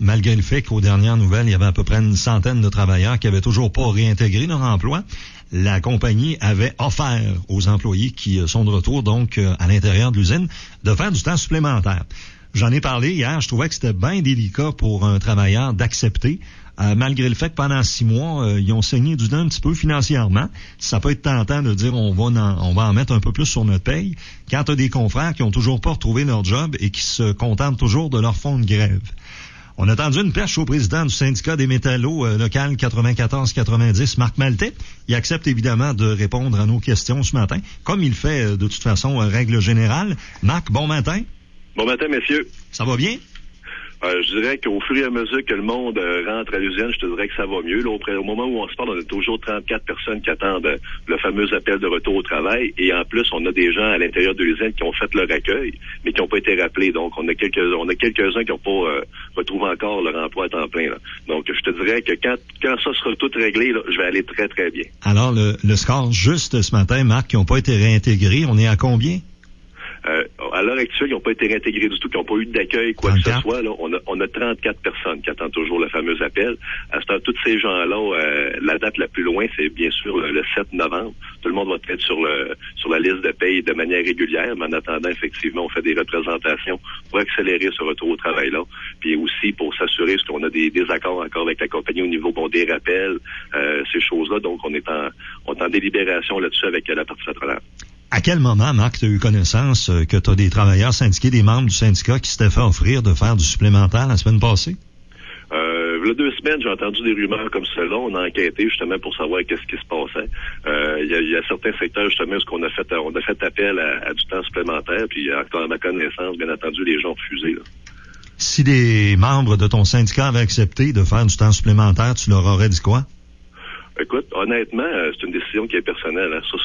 Malgré le fait qu'aux dernières nouvelles, il y avait à peu près une centaine de travailleurs qui avaient toujours pas réintégré leur emploi, la compagnie avait offert aux employés qui sont de retour, donc à l'intérieur de l'usine, de faire du temps supplémentaire. J'en ai parlé hier, je trouvais que c'était bien délicat pour un travailleur d'accepter, malgré le fait que pendant 6 mois, ils ont saigné du nez un petit peu financièrement. Ça peut être tentant de dire on va en mettre un peu plus sur notre paye, quand tu as des confrères qui ont toujours pas retrouvé leur job et qui se contentent toujours de leur fonds de grève. On a tendu une perche au président du syndicat des métallos local 94-90, Marc Maltais. Il accepte évidemment de répondre à nos questions ce matin, comme il fait de toute façon, règle générale. Marc, bon matin. Bon matin, messieurs. Ça va bien? Je dirais qu'au fur et à mesure que le monde rentre à l'usine, je te dirais que ça va mieux. Là, au moment où on se parle, on a toujours 34 personnes qui attendent le fameux appel de retour au travail. Et en plus, on a des gens à l'intérieur de l'usine qui ont fait leur accueil, mais qui n'ont pas été rappelés. Donc, on a quelques-uns qui n'ont pas retrouvé encore leur emploi à temps plein. Là. Donc, je te dirais que quand ça sera tout réglé, là, je vais aller très, très bien. Alors, le score juste ce matin, Marc, qui n'ont pas été réintégrés, on est à combien? À l'heure actuelle, ils n'ont pas été réintégrés du tout, qui n'ont pas eu d'accueil, quoi 34. Que ce soit. Là, on a 34 personnes qui attendent toujours le fameux appel. À ce temps, tous ces gens-là, la date la plus loin, c'est bien sûr le 7 novembre. Tout le monde va être sur la liste de paye de manière régulière, mais en attendant, effectivement, on fait des représentations pour accélérer ce retour au travail-là. Puis aussi pour s'assurer qu'on a des accords encore avec la compagnie au niveau des rappels, ces choses-là. Donc, on est en délibération là-dessus avec la partie patronale. À quel moment, Marc, tu as eu connaissance que tu as des travailleurs syndiqués, des membres du syndicat qui s'étaient fait offrir de faire du supplémentaire la semaine passée? Il y a 2 semaines, j'ai entendu des rumeurs comme cela. On a enquêté justement pour savoir qu'est-ce qui se passait. Il y a certains secteurs justement où on a fait appel à du temps supplémentaire, puis encore à ma connaissance, bien entendu, les gens ont refusé. Là. Si des membres de ton syndicat avaient accepté de faire du temps supplémentaire, tu leur aurais dit quoi? Écoute, honnêtement, c'est une décision qui est personnelle. Hein. Ça,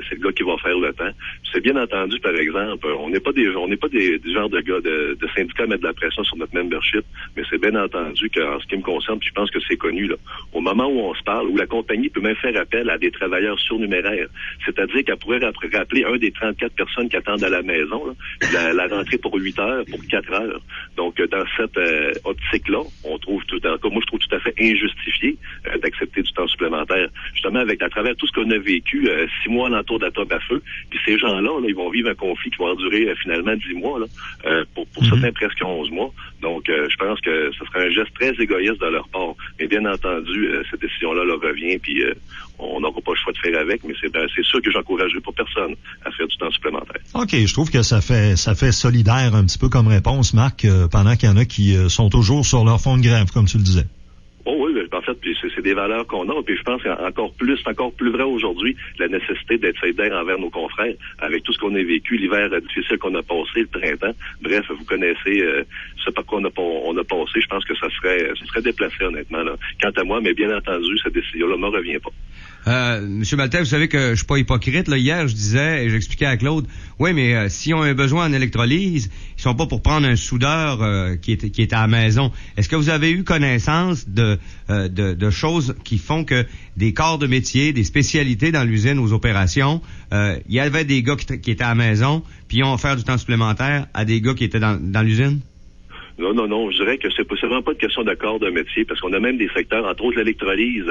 c'est le gars qui va faire le temps. C'est bien entendu, par exemple, on n'est pas des genres de gars de syndicats à mettre de la pression sur notre membership, mais c'est bien entendu qu'en ce qui me concerne, puis je pense que c'est connu, là, au moment où on se parle, où la compagnie peut même faire appel à des travailleurs surnuméraires, c'est-à-dire qu'elle pourrait rappeler un des 34 personnes qui attendent à la maison, là, la rentrée pour 8 heures, pour 4 heures. Donc, dans cette optique-là, on trouve moi, je trouve tout à fait injustifié d'accepter du temps supplémentaire, justement à travers tout ce qu'on a vécu, 6 mois alentour de la top à feu, puis ces gens-là, ils vont vivre un conflit qui va durer finalement 10 mois, là, pour certains presque 11 mois. Donc, je pense que ce serait un geste très égoïste de leur part. Mais bien entendu, cette décision-là leur revient, puis on n'aura pas le choix de faire avec, mais c'est sûr que j'encouragerai pas personne à faire du temps supplémentaire. OK, je trouve que ça fait solidaire un petit peu comme réponse, Marc, pendant qu'il y en a qui sont toujours sur leur fond de grève, comme tu le disais. Oh oui, en fait, puis c'est des valeurs qu'on a, puis je pense qu'encore plus vrai aujourd'hui, la nécessité d'être solidaire envers nos confrères, avec tout ce qu'on a vécu, l'hiver difficile qu'on a passé, le printemps. Bref, vous connaissez ce par quoi on a passé. Je pense que ça serait déplacé, honnêtement, là. Quant à moi, mais bien entendu, cette décision-là ne me revient pas. Monsieur Maltais, vous savez que je suis pas hypocrite. Là, hier, je disais et j'expliquais à Claude, oui, mais s'ils ont un besoin en électrolyse, ils sont pas pour prendre un soudeur qui est à la maison. Est-ce que vous avez eu connaissance de choses qui font que des corps de métier, des spécialités dans l'usine aux opérations, il y avait des gars qui étaient à la maison, puis ils ont offert du temps supplémentaire à des gars qui étaient dans l'usine? Non, je dirais que c'est vraiment pas une question d'accord de métier, parce qu'on a même des secteurs, entre autres l'électrolyse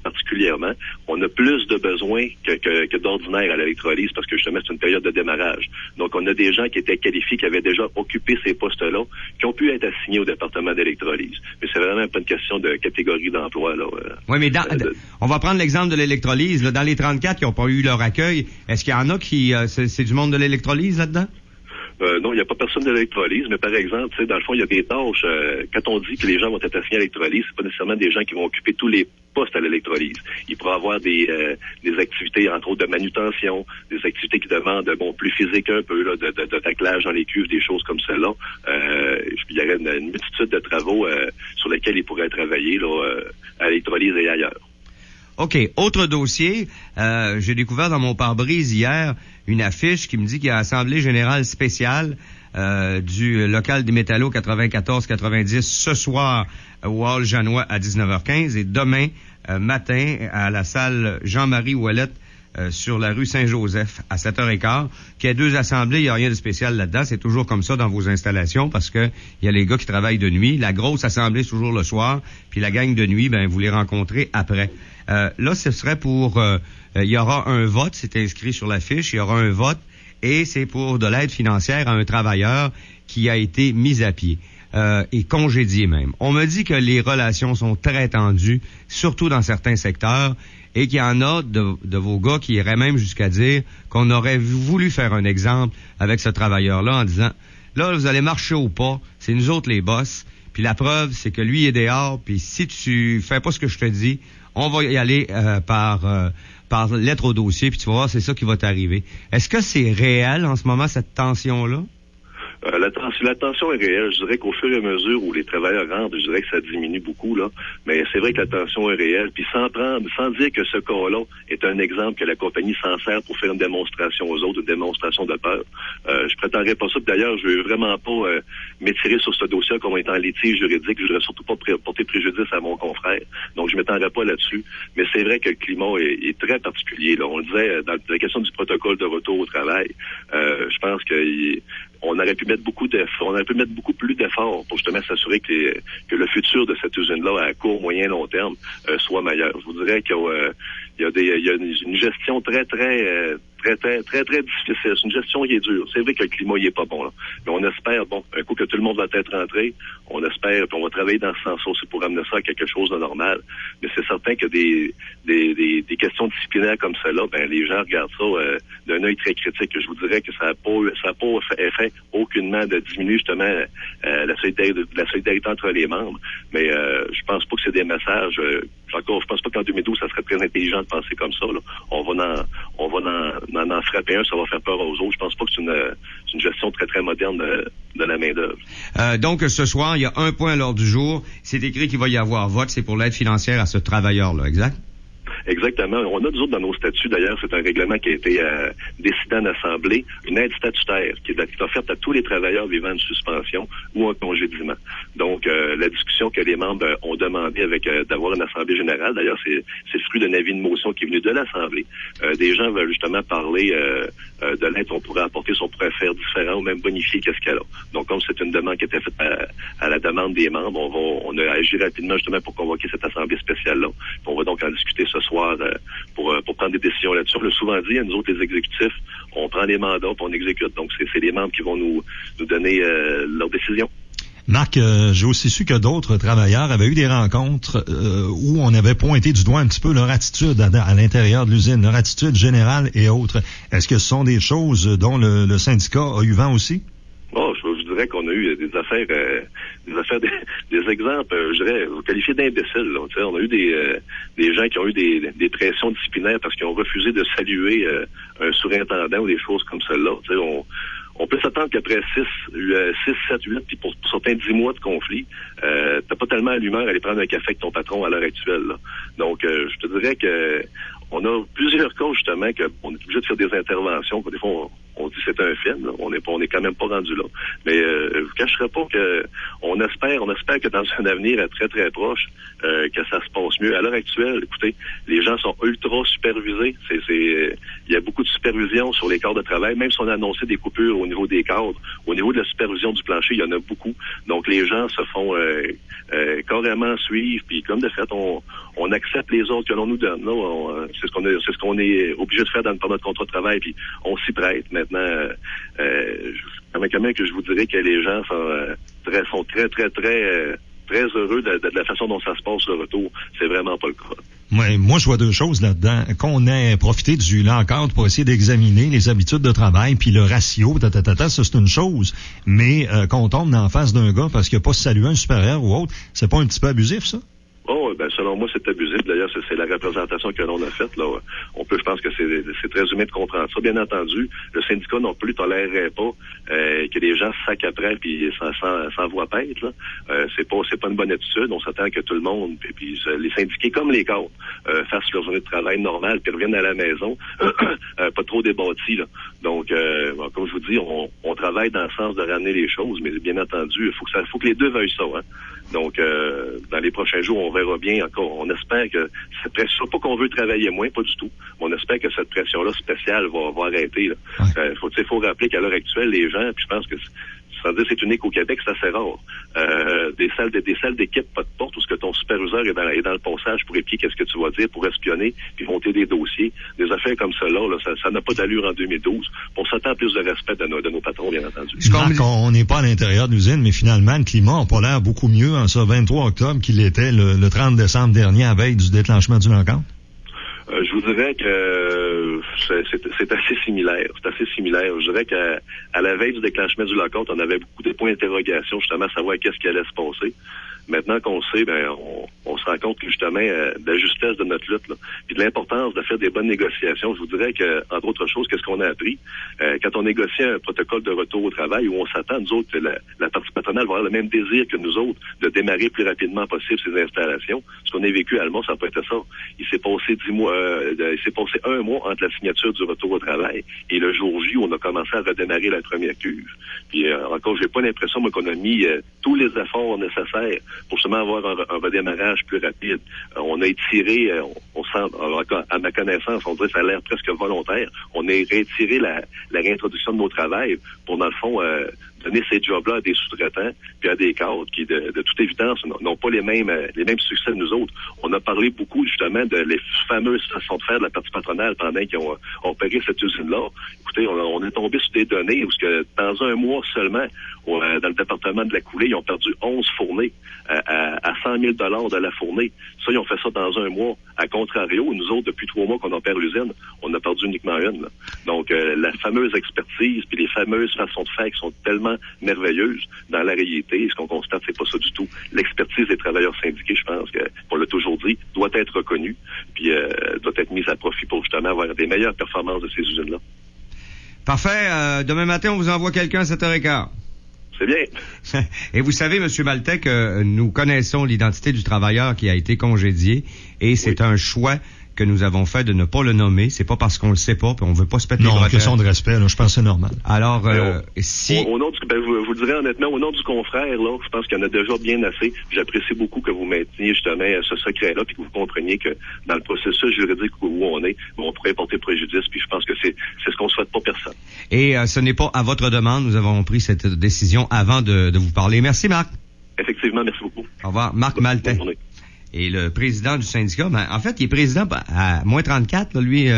particulièrement, on a plus de besoins que d'ordinaire à l'électrolyse, parce que justement c'est une période de démarrage. Donc on a des gens qui étaient qualifiés, qui avaient déjà occupé ces postes-là, qui ont pu être assignés au département d'électrolyse. Mais c'est vraiment pas une question de catégorie d'emploi, là. Oui, mais on va prendre l'exemple de l'électrolyse. Là, dans les 34 qui n'ont pas eu leur accueil, est-ce qu'il y en a qui c'est du monde de l'électrolyse là-dedans? Non, il n'y a pas personne de l'électrolyse, mais par exemple, tu sais, dans le fond, il y a des tâches, quand on dit que les gens vont être assignés à l'électrolyse, c'est pas nécessairement des gens qui vont occuper tous les postes à l'électrolyse. Il pourrait y avoir des activités, entre autres, de manutention, des activités qui demandent, plus physique un peu, là, de taclage dans les cuves, des choses comme cela. Il y aurait une multitude de travaux sur lesquels ils pourraient travailler, là, à l'électrolyse et ailleurs. OK. Autre dossier, j'ai découvert dans mon pare-brise hier une affiche qui me dit qu'il y a Assemblée générale spéciale du local des métallos 94-90 ce soir au Hall Janois à 19h15 et demain matin à la salle Jean-Marie Ouellette sur la rue Saint-Joseph à 7h15, qu'il y a 2 assemblées, il n'y a rien de spécial là-dedans. C'est toujours comme ça dans vos installations parce que il y a les gars qui travaillent de nuit. La grosse assemblée, c'est toujours le soir. Puis la gang de nuit, ben vous les rencontrez après. Là, ce serait pour... il y aura un vote, c'est inscrit sur la fiche, il y aura un vote et c'est pour de l'aide financière à un travailleur qui a été mis à pied. Et congédié même. On me dit que les relations sont très tendues, surtout dans certains secteurs, et qu'il y en a de vos gars qui iraient même jusqu'à dire qu'on aurait voulu faire un exemple avec ce travailleur-là en disant, là, vous allez marcher au pas, c'est nous autres les boss, puis la preuve, c'est que lui est dehors, puis si tu fais pas ce que je te dis, on va y aller par lettre au dossier, puis tu vas voir, c'est ça qui va t'arriver. Est-ce que c'est réel en ce moment, cette tension-là? La tension est réelle. Je dirais qu'au fur et à mesure où les travailleurs rentrent, je dirais que ça diminue beaucoup, là. Mais c'est vrai que la tension est réelle. Puis sans dire que ce cas-là est un exemple que la compagnie s'en sert pour faire une démonstration aux autres, une démonstration de peur. Je prétendrais pas ça. D'ailleurs, je veux vraiment pas m'étirer sur ce dossier comme étant litige juridique. Je voudrais surtout pas porter préjudice à mon confrère. Donc, je m'étendrai pas là-dessus. Mais c'est vrai que le climat est très particulier, là. On le disait dans la question du protocole de retour au travail. Je pense on aurait pu mettre beaucoup plus d'efforts pour justement s'assurer que le futur de cette usine-là à court, moyen, long terme soit meilleur. Je vous dirais qu'il y a une gestion très difficile. C'est une gestion qui est dure. C'est vrai que le climat il est pas bon, là. Mais on espère, un coup que tout le monde va être rentré, on espère, puis on va travailler dans ce sens-là aussi pour amener ça à quelque chose de normal. Mais c'est certain que des questions disciplinaires comme celle-là, ben les gens regardent ça d'un œil très critique. Je vous dirais que ça n'a pas fait aucunement de diminuer justement la solidarité entre les membres. Mais je pense pas que c'est des messages. Je pense pas qu'en 2012, ça serait très intelligent de penser comme ça, là. On va en frapper un, ça va faire peur aux autres. Je pense pas que c'est une gestion très, très moderne de la main-d'œuvre. Donc, ce soir, il y a un point à l'ordre du jour. C'est écrit qu'il va y avoir vote. C'est pour l'aide financière à ce travailleur-là, exact? Exactement. On a, nous autres, dans nos statuts, d'ailleurs, c'est un règlement qui a été décidé en Assemblée, une aide statutaire qui est offerte à tous les travailleurs vivant une suspension ou un congédiement. Donc, la discussion que les membres ont demandé d'avoir une Assemblée générale, d'ailleurs, c'est le fruit d'un avis de motion qui est venu de l'Assemblée. Des gens veulent justement parler de l'aide qu'on pourrait apporter, si on pourrait faire différent ou même bonifier qu'est-ce qu'elle a. Donc, comme c'est une demande qui était faite à la demande des membres, on a agi rapidement justement pour convoquer cette Assemblée spéciale-là. Puis on va donc en discuter ce soir pour prendre des décisions là-dessus. On l'a souvent dit, nous autres, les exécutifs, on prend les mandats puis on exécute. Donc, c'est les membres qui vont nous donner leurs décisions. Marc, j'ai aussi su que d'autres travailleurs avaient eu des rencontres où on avait pointé du doigt un petit peu leur attitude à l'intérieur de l'usine, leur attitude générale et autres. Est-ce que ce sont des choses dont le syndicat a eu vent aussi? Je dirais qu'on a eu des affaires, des exemples, je dirais, qualifiés d'imbéciles. Là. On a eu des gens qui ont eu des pressions disciplinaires parce qu'ils ont refusé de saluer un surintendant ou des choses comme celle-là. On peut s'attendre qu'après 6, 7, 8, puis pour certains 10 mois de conflit, t'as pas tellement l'humeur à aller prendre un café avec ton patron à l'heure actuelle. Là. Donc, je te dirais que on a plusieurs cas, justement, qu'on est obligé de faire des interventions. Des fois, on dit que c'est un film. Là. On est quand même pas rendu là. Mais je vous cacherai pas que on espère que dans un avenir très, très proche, que ça se passe mieux. À l'heure actuelle, écoutez, les gens sont ultra supervisés. Il y a beaucoup de supervision sur les cadres de travail. Même si on a annoncé des coupures au niveau des cadres, au niveau de la supervision du plancher, il y en a beaucoup. Donc, les gens se font carrément suivre. Puis, comme de fait, on accepte les ordres que l'on nous donne. Là, c'est ce qu'on est obligé de faire dans notre contrat de travail. Puis, on s'y prête. Maintenant, quand même que je vous dirais que les gens sont très, très, très, très heureux de la façon dont ça se passe le retour. C'est vraiment pas le cas. Ouais, moi, je vois deux choses là-dedans. Qu'on ait profité du lock-out pour essayer d'examiner les habitudes de travail, puis le ratio, ça c'est une chose. Mais qu'on tombe en face d'un gars parce qu'il n'a pas salué un supérieur ou autre, c'est pas un petit peu abusif, ça? Oh, ben selon moi, c'est abusif. D'ailleurs, c'est la représentation que l'on a faite. Là, je pense que c'est très humain de comprendre ça. Bien entendu, le syndicat non plus tolérerait pas que les gens se sacent après puis sans voix paître. C'est pas une bonne attitude. On s'attend que tout le monde, puis les syndiqués comme les cadres, fassent leur journée de travail normale, puis reviennent à la maison, pas trop débattis. Là. Donc, comme je vous dis, on travaille dans le sens de ramener les choses, mais bien entendu, il faut que les deux veuillent ça. Hein. Donc, dans les prochains jours, on verra bien encore. On espère que cette pression, pas qu'on veut travailler moins, pas du tout. On espère que cette pression-là spéciale va arrêter. Là. Ouais. Faut rappeler qu'à l'heure actuelle, les gens, puis je pense que c'est unique au Québec, c'est assez rare. Des salles d'équipe pas de porte où ce que ton superviseur est dans le passage pour épier qu'est-ce que tu vas dire, pour espionner, puis monter des dossiers. Des affaires comme ça ça n'a pas d'allure en 2012. On s'attend à plus de respect de nos patrons, bien entendu. Marc, on n'est pas à l'intérieur de l'usine, mais finalement, le climat n'a pas l'air beaucoup mieux en ce 23 octobre qu'il était le 30 décembre dernier, à veille du déclenchement du lockout. Je vous dirais que c'est assez similaire. C'est assez similaire. Je dirais qu'à la veille du déclenchement du lockout, on avait beaucoup de points d'interrogation, justement, à savoir qu'est-ce qui allait se passer. Maintenant qu'on sait, on se rend compte que justement de la justesse de notre lutte, là, puis de l'importance de faire des bonnes négociations. Je vous dirais que, entre autres choses, qu'est-ce qu'on a appris quand on négocie un protocole de retour au travail où on s'attend, nous autres, la partie patronale va avoir le même désir que nous autres de démarrer plus rapidement possible ces installations. Ce qu'on a vécu à Alma, ça n'a pas été ça. Il s'est passé 10 mois, il s'est passé un mois entre la signature du retour au travail et le jour J où on a commencé à redémarrer la première cuve. Puis encore, j'ai pas l'impression moi, qu'on a mis tous les efforts nécessaires pour justement avoir un redémarrage plus rapide. On a étiré, à ma connaissance, on dirait que ça a l'air presque volontaire. On a rétiré la réintroduction de nos travails pour, dans le fond, donner ces jobs-là à des sous-traitants puis à des cadres qui, de toute évidence, n'ont pas les mêmes succès que nous autres. On a parlé beaucoup, justement, de les fameuses façons de faire de la partie patronale pendant qu'ils ont opéré cette usine-là. Écoutez, on est tombé sur des données où, dans un mois seulement, dans le département de la coulée, ils ont perdu 11 fournées à 100 000 $ de la fournée. Ça, ils ont fait ça dans un mois. À contrario, nous autres, depuis 3 mois qu'on opère l'usine, on a perdu uniquement une. Là. Donc, la fameuse expertise puis les fameuses façons de faire qui sont tellement merveilleuses, dans la réalité, ce qu'on constate, c'est pas ça du tout. L'expertise des travailleurs syndiqués, je pense que, on l'a toujours dit, doit être reconnue puis doit être mise à profit pour justement avoir des meilleures performances de ces usines-là. Parfait. Demain matin, on vous envoie quelqu'un à 7h15. C'est bien. Et vous savez, M. Maltais, que nous connaissons l'identité du travailleur qui a été congédié et c'est un choix que nous avons fait de ne pas le nommer. C'est pas parce qu'on le sait pas, puis on veut pas se péter les bretelles. Non, question de respect, là, je pense que c'est normal. Alors, si... Au nom je vous dirais honnêtement, au nom du confrère, là, je pense qu'il y en a déjà bien assez. J'apprécie beaucoup que vous mainteniez justement ce secret-là, puis que vous compreniez que dans le processus juridique où on est, on pourrait porter préjudice, puis je pense que c'est ce qu'on souhaite pas personne. Et ce n'est pas à votre demande, nous avons pris cette décision avant de vous parler. Merci, Marc. Effectivement, merci beaucoup. Au revoir. Marc Maltais. Et le président du syndicat, en fait, il est président à moins 34, là, lui,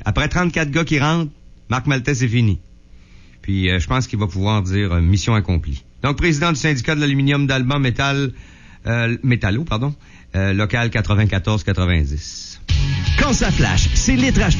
après 34 gars qui rentrent, Marc Maltais, c'est fini. Puis, je pense qu'il va pouvoir dire mission accomplie. Donc, président du syndicat de l'aluminium d'Alma Métallo, local 94-90. Quand ça flash, c'est Lettrage